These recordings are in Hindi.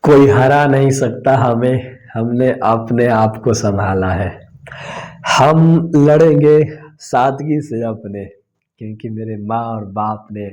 कोई हरा नहीं सकता हमें, हमने अपने आप को संभाला है। हम लड़ेंगे सादगी से अपने, क्योंकि मेरे माँ और बाप ने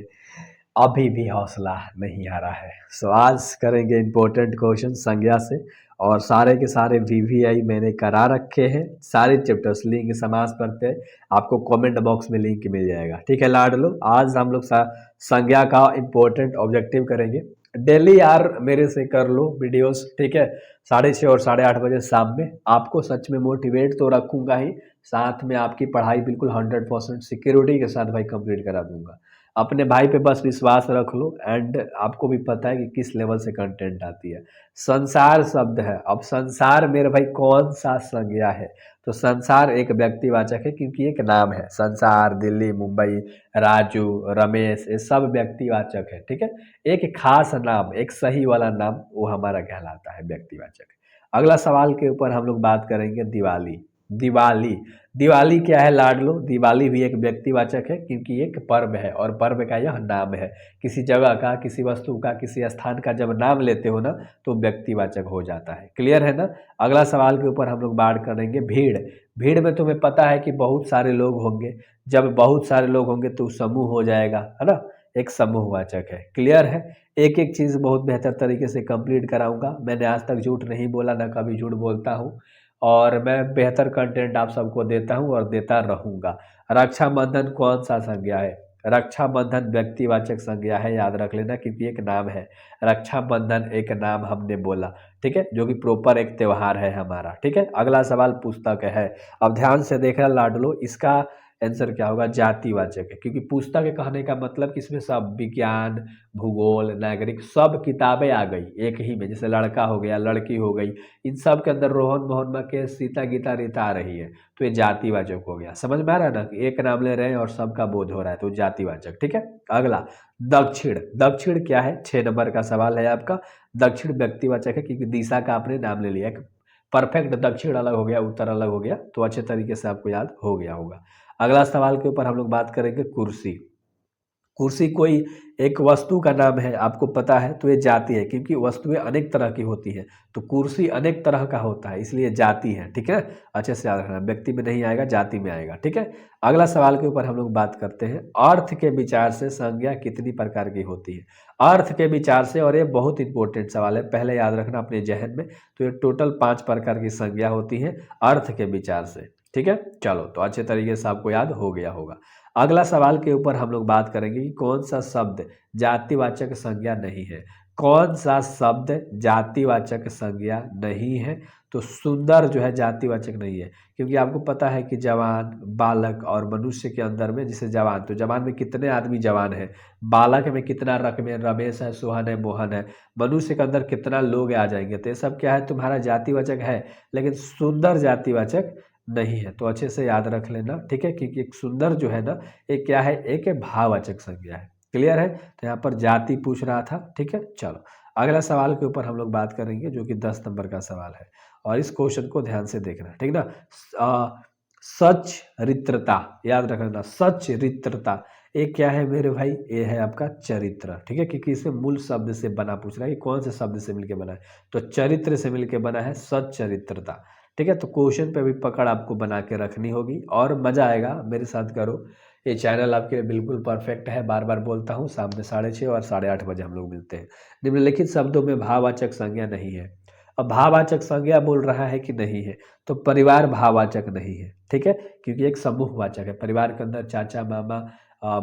अभी भी हौसला नहीं हारा है। सो आज करेंगे इम्पोर्टेंट क्वेश्चन संज्ञा से, और सारे के सारे वीवीआई मैंने करा रखे हैं। सारे चैप्टर्स लिंक समास पढ़ते हैं, आपको कमेंट बॉक्स में लिंक मिल जाएगा। ठीक है लाडलो, आज हम लोग संज्ञा का इम्पोर्टेंट ऑब्जेक्टिव करेंगे। डेली यार मेरे से कर लो वीडियोस, ठीक है। 6:30 और 8:30 बजे शाम में आपको सच में मोटिवेट तो रखूंगा ही, साथ में आपकी पढ़ाई बिल्कुल 100% सिक्योरिटी के साथ भाई कंप्लीट करा दूंगा। अपने भाई पे बस विश्वास रख लो, एंड आपको भी पता है कि किस लेवल से कंटेंट आती है। संसार शब्द है, अब संसार मेरे भाई कौन सा संज्ञा है? तो संसार एक व्यक्तिवाचक है, क्योंकि एक नाम है। संसार, दिल्ली, मुंबई, राजू, रमेश, ये सब व्यक्तिवाचक है। ठीक है, एक खास नाम, एक सही वाला नाम, वो हमारा कहलाता है व्यक्तिवाचक। अगला सवाल के ऊपर हम लोग बात करेंगे दिवाली। दिवाली, दिवाली क्या है लाडलो? दिवाली भी एक व्यक्तिवाचक है, क्योंकि एक पर्व है और पर्व का यह नाम है। किसी जगह का, किसी वस्तु का, किसी स्थान का जब नाम लेते हो ना, तो व्यक्तिवाचक हो जाता है। क्लियर है ना? अगला सवाल के ऊपर हम लोग बात करेंगे भीड़। भीड़ में तुम्हें पता है कि बहुत सारे लोग होंगे। जब बहुत सारे लोग होंगे तो समूह हो जाएगा, है ना? एक समूहवाचक है। क्लियर है? एक एक चीज़ बहुत बेहतर तरीके से कंप्लीट कराऊंगा। मैंने आज तक झूठ नहीं बोला, ना कभी झूठ बोलता हूँ, और मैं बेहतर कंटेंट आप सबको देता हूँ और देता रहूँगा। रक्षाबंधन कौन सा संज्ञा है? रक्षाबंधन व्यक्तिवाचक संज्ञा है, याद रख लेना, क्योंकि एक नाम है। रक्षाबंधन एक नाम हमने बोला, ठीक है, जो कि प्रॉपर एक त्योहार है हमारा। ठीक है, अगला सवाल पुस्तक है। अब ध्यान से देखना लाडलो, इसका आंसर क्या होगा? जातिवाचक है, क्योंकि पुस्तक कहने का मतलब कि इसमें सब विज्ञान, भूगोल, नागरिक, सब किताबें आ गई एक ही में। जैसे लड़का हो गया, लड़की हो गई, इन सब के अंदर रोहन मोहन के सीता गीता रीता आ रही है, तो ये जातिवाचक हो गया। समझ में आ रहा है ना कि एक नाम ले रहे हैं और सबका बोध हो रहा है, तो जातिवाचक। ठीक है, अगला दक्षिण। दक्षिण क्या है? 6 नंबर का सवाल है आपका। दक्षिण व्यक्तिवाचक है, क्योंकि दिशा का आपने नाम ले लिया। एक परफेक्ट दक्षिण अलग हो गया, उत्तर अलग हो गया, तो अच्छे तरीके से आपको याद हो गया होगा। अगला सवाल के ऊपर हम लोग बात करेंगे कुर्सी। कुर्सी कोई एक वस्तु का नाम है, आपको पता है, तो ये जाति है, क्योंकि वस्तुएं अनेक तरह की होती हैं। तो कुर्सी अनेक तरह का होता है, इसलिए जाति है। ठीक है, अच्छे से याद रखना, व्यक्ति में नहीं आएगा, जाति में आएगा। ठीक है, अगला सवाल के ऊपर हम लोग बात करते हैं, अर्थ के विचार से संज्ञा कितनी प्रकार की होती है? अर्थ के विचार से, और ये बहुत इंपॉर्टेंट सवाल है, पहले याद रखना अपने जहन में। तो ये टोटल 5 प्रकार की संज्ञा होती है अर्थ के विचार से। ठीक है, चलो, तो अच्छे तरीके से आपको याद हो गया होगा। अगला सवाल के ऊपर हम लोग बात करेंगे कि कौन सा शब्द जातिवाचक संज्ञा नहीं है। कौन सा शब्द जातिवाचक संज्ञा नहीं है? तो सुंदर जो है जातिवाचक नहीं है, क्योंकि आपको पता है कि जवान, बालक और मनुष्य के अंदर में, जैसे जवान, तो जवान में कितने आदमी जवान है, बालक में कितना रमेश है, सोहन है, मोहन है, मनुष्य के अंदर कितना लोग आ जाएंगे, तो ये सब क्या है? तुम्हारा जातिवाचक है, लेकिन सुंदर जातिवाचक नहीं है। तो अच्छे से याद रख लेना, ठीक है, क्योंकि एक सुंदर जो है ना, एक क्या है? एक भाववाचक संज्ञा है। क्लियर है? तो यहाँ पर जाति पूछ रहा था। ठीक है, चलो, अगला सवाल के ऊपर हम लोग बात करेंगे, जो कि 10 नंबर का सवाल है, और इस क्वेश्चन को ध्यान से देखना, ठीक ना। सच्चरित्रता, याद रखना, सच्चरित्रता, ये क्या है मेरे भाई? ये है आपका चरित्र। ठीक है, क्योंकि इसमें मूल शब्द से बना, पूछ रहा है कि कौन से शब्द से मिलकर बना है, तो चरित्र से मिलकर बना है सच्चरित्रता। ठीक है, तो क्वेश्चन पे भी पकड़ आपको बना के रखनी होगी, और मज़ा आएगा, मेरे साथ करो। ये चैनल आपके लिए बिल्कुल परफेक्ट है, बार बार बोलता हूँ, शाम में 6:30 और 8:30 बजे हम लोग मिलते हैं। निम्नलिखित शब्दों में भाववाचक संज्ञा नहीं है। अब भाववाचक संज्ञा बोल रहा है कि नहीं है, तो परिवार भाववाचक नहीं है। ठीक है, क्योंकि एक समूहवाचक है, परिवार के अंदर चाचा, मामा,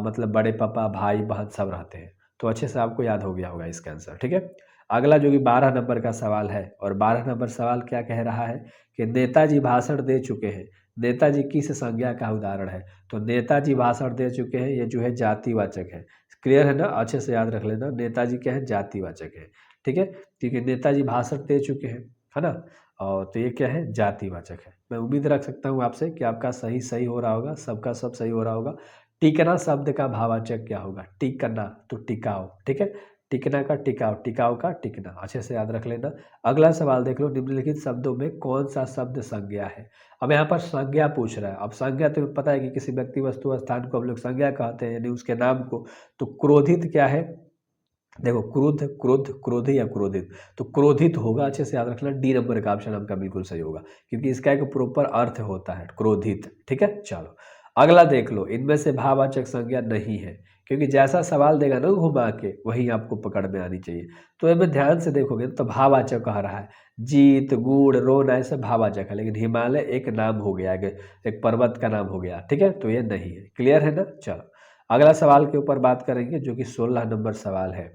मतलब बड़े पापा, भाई बहन सब रहते हैं। तो अच्छे से आपको याद हो गया होगा इसका आंसर। ठीक है, अगला जो कि 12 नंबर का सवाल है, और 12 नंबर सवाल क्या कह रहा है कि नेताजी भाषण दे चुके हैं। नेताजी किस संज्ञा का उदाहरण है? तो नेताजी भाषण दे चुके हैं, ये जो है जातिवाचक है। क्लियर है ना? अच्छे से याद रख लेना, नेताजी क्या है? जातिवाचक है। ठीक है, क्योंकि नेताजी भाषण दे चुके हैं, है ना, और तो ये क्या है? जातिवाचक है। मैं उम्मीद रख सकता हूँ आपसे कि आपका सही सही हो रहा होगा, सबका सब सही हो रहा होगा। टिकना शब्द का भाववाचक क्या होगा? टिकना, तो टिकाऊ। ठीक है, टिकना का टिकाऊ, टिकाऊ का टिकना, अच्छे से याद रख लेना। अगला सवाल देख लो, निम्नलिखित शब्दों में कौन सा शब्द संज्ञा है? अब यहाँ पर संज्ञा पूछ रहा है। अब संज्ञा तुम्हें पता है कि किसी व्यक्ति, वस्तु, स्थान को हम लोग संज्ञा कहते हैं, यानी उसके नाम को। तो क्रोधित क्या है? देखो क्रुद्ध, क्रोध, क्रोधी या क्रोधित, तो क्रोधित होगा, अच्छे से याद रखना, डी नंबर का ऑप्शन आपका बिल्कुल सही होगा, क्योंकि इसका एक प्रॉपर अर्थ होता है क्रोधित। ठीक है, चलो अगला देख लो, इनमें से भाववाचक संज्ञा नहीं है, क्योंकि जैसा सवाल देगा ना घुमा के वही आपको पकड़ में आनी चाहिए। तो इनमें ध्यान से देखोगे तो भाववाचक कह रहा है, जीत, गुड़, रोना, ऐसे भाववाचक है, लेकिन हिमालय एक नाम हो गया, एक पर्वत का नाम हो गया। ठीक है, तो ये नहीं है। क्लियर है ना। चलो अगला सवाल के ऊपर बात करेंगे, जो कि 16 नंबर सवाल है।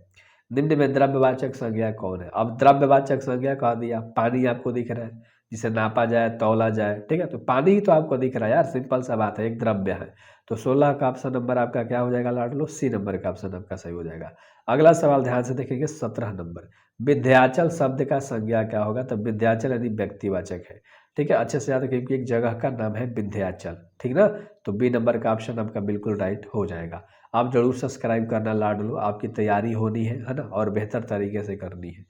निम्न में द्रव्यवाचक संज्ञा कौन है। अब द्रव्यवाचक संज्ञा कह दिया, पानी आपको दिख रहा है जिसे नापा जाए, तौला जाए। ठीक है, तो पानी ही तो आपको दिख रहा है यार, सिंपल सा बात है, एक द्रव्य है। तो 16 का ऑप्शन नंबर आपका क्या हो जाएगा लाड लो, सी नंबर का ऑप्शन आपका सही हो जाएगा। अगला सवाल ध्यान से देखेंगे, 17 नंबर, विंध्याचल शब्द का संज्ञा क्या होगा। तो विंध्याचल यानी व्यक्तिवाचक है। ठीक है, अच्छे से याद रखिए कि एक जगह का नाम है विंध्याचल। ठीक ना, तो बी नंबर का ऑप्शन आपका बिल्कुल राइट हो जाएगा। आप जरूर सब्सक्राइब करना लाडलो, आपकी तैयारी होनी है ना, और बेहतर तरीके से करनी है।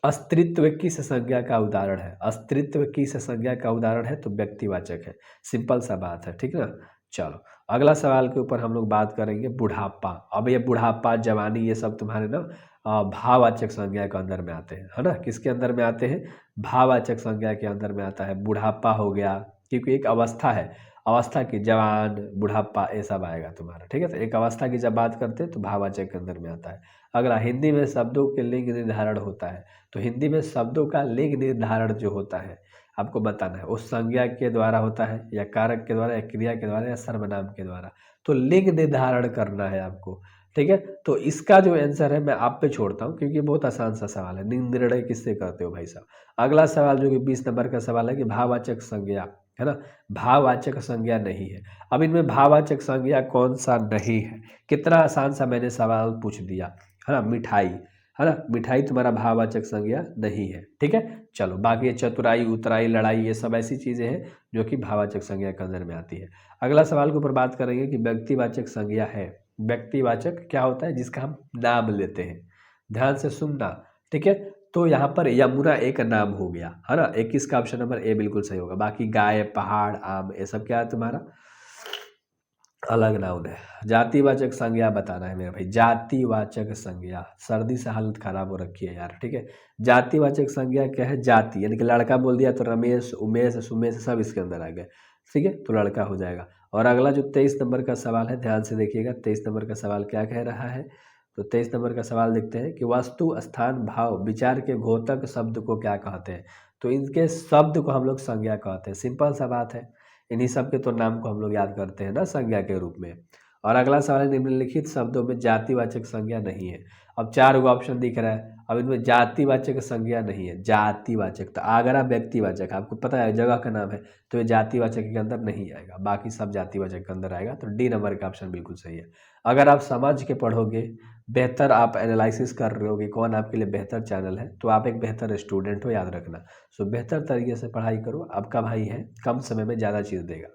अस्तित्व किस संज्ञा का उदाहरण है। अस्तित्व किस संज्ञा का उदाहरण है, तो व्यक्तिवाचक है, सिंपल सा बात है। ठीक ना, चलो अगला सवाल के ऊपर हम लोग बात करेंगे, बुढ़ापा। अब ये बुढ़ापा, जवानी, ये सब तुम्हारे ना भाववाचक संज्ञा के अंदर में आते हैं, है ना। किसके अंदर में आते हैं, भाववाचक संज्ञा के अंदर में आता है। बुढ़ापा हो गया, क्योंकि एक अवस्था है, अवस्था की, जवान, बुढ़ापा, ये सब आएगा तुम्हारा। ठीक है, तो एक अवस्था की जब बात करते हैं तो भाववाचक के अंदर में आता है। अगला, हिंदी में शब्दों के लिंग निर्धारण होता है। तो हिंदी में शब्दों का लिंग निर्धारण जो होता है आपको बताना है, उस संज्ञा के द्वारा होता है, या कारक के द्वारा, या क्रिया के द्वारा, या सर्वनाम के द्वारा। तो लिंग निर्धारण करना है आपको। ठीक है, तो इसका जो आंसर है मैं आप पे छोड़ता हूँ, क्योंकि बहुत आसान सा सवाल है। लिंग निर्णय किससे करते हो भाई साहब। अगला सवाल जो कि 20 नंबर का सवाल है कि भाववाचक संज्ञा, है ना, भाववाचक संज्ञा नहीं है। अब इनमें भाववाचक संज्ञा कौन सा नहीं है, कितना आसान सा मैंने सवाल पूछ दिया, है ना। मिठाई, है ना, मिठाई तुम्हारा भाववाचक संज्ञा नहीं है। ठीक है, चलो बाकी चतुराई, उतराई, लड़ाई, ये सब ऐसी चीज़ें हैं जो कि भाववाचक संज्ञा के अंदर में आती है। अगला सवाल के ऊपर बात करेंगे कि व्यक्तिवाचक संज्ञा है। व्यक्तिवाचक क्या होता है, जिसका हम नाम लेते हैं। ध्यान से सुनना। ठीक है, तो यहाँ पर यमुना एक नाम हो गया, है ना। 21 का ऑप्शन नंबर ए बिल्कुल सही होगा। बाकी गाय, पहाड़, आम, ये सब क्या है तुम्हारा अलग नाउन है। जातिवाचक संज्ञा बताना है मेरे भाई, जातिवाचक संज्ञा। सर्दी से हालत खराब हो रखी है यार। ठीक है, जातिवाचक संज्ञा क्या है, जाति, यानी कि लड़का बोल दिया तो रमेश, उमेश, सुमेश सब इसके अंदर आ गए। ठीक है, तो लड़का हो जाएगा। और अगला जो 23 नंबर का सवाल है, ध्यान से देखिएगा, 23 नंबर का सवाल क्या कह रहा है। तो 23 नंबर का सवाल देखते हैं कि वस्तु, स्थान, भाव, विचार के घोतक शब्द को क्या कहते हैं। तो इनके शब्द को हम लोग संज्ञा कहते हैं, सिंपल सा बात है। इन्हीं सब के तो नाम को हम लोग याद करते हैं ना संज्ञा के रूप में। और अगला सवाल है, निम्नलिखित शब्दों में जातिवाचक संज्ञा नहीं है। अब 4 गो ऑप्शन दिख रहा है, अब इनमें जातिवाचक संज्ञा नहीं है। जातिवाचक तो आगरा व्यक्तिवाचक, आपको पता है जगह का नाम है, तो ये जातिवाचक के अंदर नहीं आएगा, बाकी सब जातिवाचक के अंदर आएगा। तो डी नंबर का ऑप्शन बिल्कुल सही है। अगर आप समझ के पढ़ोगे, बेहतर आप एनालिसिस कर रहे हो कि कौन आपके लिए बेहतर चैनल है, तो आप एक बेहतर स्टूडेंट हो, याद रखना। सो बेहतर तरीके से पढ़ाई करो, आपका भाई है, कम समय में ज़्यादा चीज़ देगा।